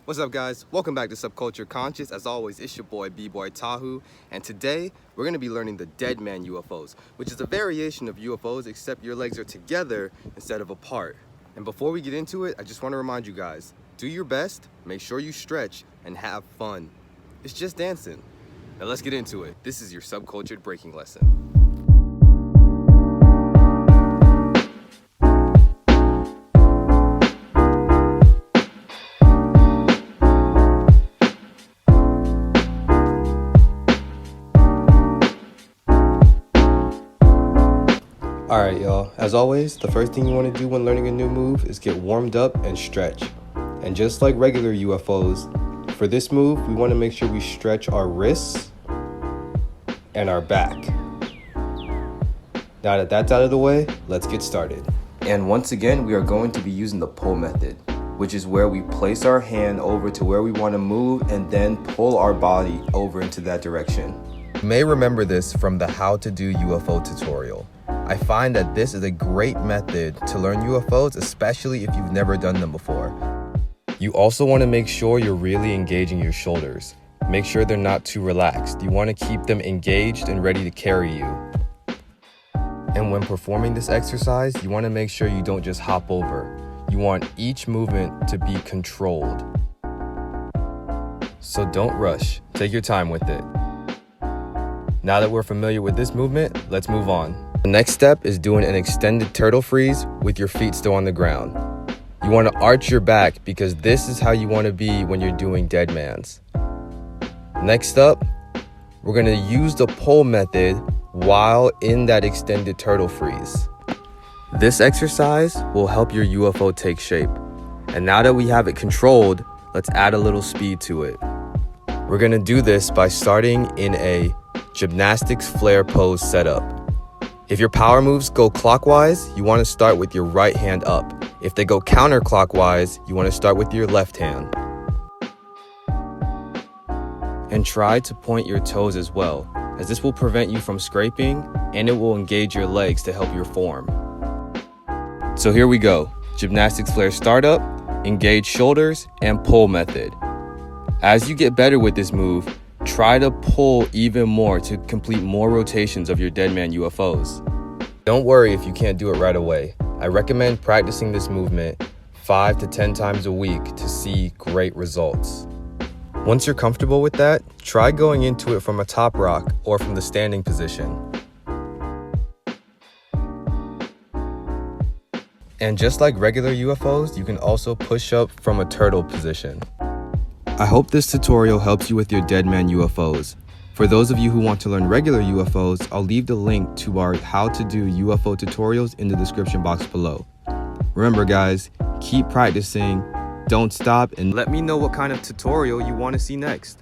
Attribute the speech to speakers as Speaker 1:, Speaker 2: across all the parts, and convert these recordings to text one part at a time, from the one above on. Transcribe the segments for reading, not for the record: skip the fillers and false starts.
Speaker 1: What's up, guys? Welcome back to Subcultured Conscious. As always, it's your boy Bboy Tahu, and today we're going to be learning the Deadman UFOs, which is a variation of UFOs except your legs are together instead of apart. And before we get into it, I just want to remind you guys, do your best, make sure you stretch, and have fun. It's just dancing. Now let's get into it. This is your Subcultured breaking lesson. Alright y'all, as always, the first thing you want to do when learning a new move is get warmed up and stretch. And just like regular UFOs, for this move, we want to make sure we stretch our wrists and our back. Now that that's out of the way, let's get started. And once again, we are going to be using the pull method, which is where we place our hand over to where we want to move and then pull our body over into that direction. You may remember this from the How to Do UFO tutorial. I find that this is a great method to learn UFOs, especially if you've never done them before. You also want to make sure you're really engaging your shoulders. Make sure they're not too relaxed. You want to keep them engaged and ready to carry you. And when performing this exercise, you want to make sure you don't just hop over. You want each movement to be controlled. So don't rush. Take your time with it. Now that we're familiar with this movement, let's move on. The next step is doing an extended turtle freeze with your feet still on the ground. You want to arch your back because this is how you want to be when you're doing deadmans. Next up, we're going to use the pull method while in that extended turtle freeze. This exercise will help your UFO take shape. And now that we have it controlled, let's add a little speed to it. We're going to do this by starting in a Gymnastics Flare pose setup. If your power moves go clockwise, you want to start with your right hand up. If they go counterclockwise, you want to start with your left hand. And try to point your toes as well, as this will prevent you from scraping and it will engage your legs to help your form. So here we go. Gymnastics Flare startup, engage shoulders, and pull method. As you get better with this move, try to pull even more to complete more rotations of your Deadman UFOs. Don't worry if you can't do it right away. I recommend practicing this movement 5 to 10 times a week to see great results. Once you're comfortable with that, try going into it from a top rock or from the standing position. And just like regular UFOs, you can also push up from a turtle position. I hope this tutorial helps you with your Deadman UFOs. For those of you who want to learn regular UFOs, I'll leave the link to our How to Do UFO tutorials in the description box below. Remember guys, keep practicing, don't stop, and let me know what kind of tutorial you want to see next.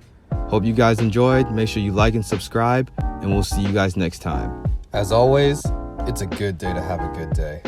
Speaker 1: Hope you guys enjoyed, make sure you like and subscribe, and we'll see you guys next time. As always, it's a good day to have a good day.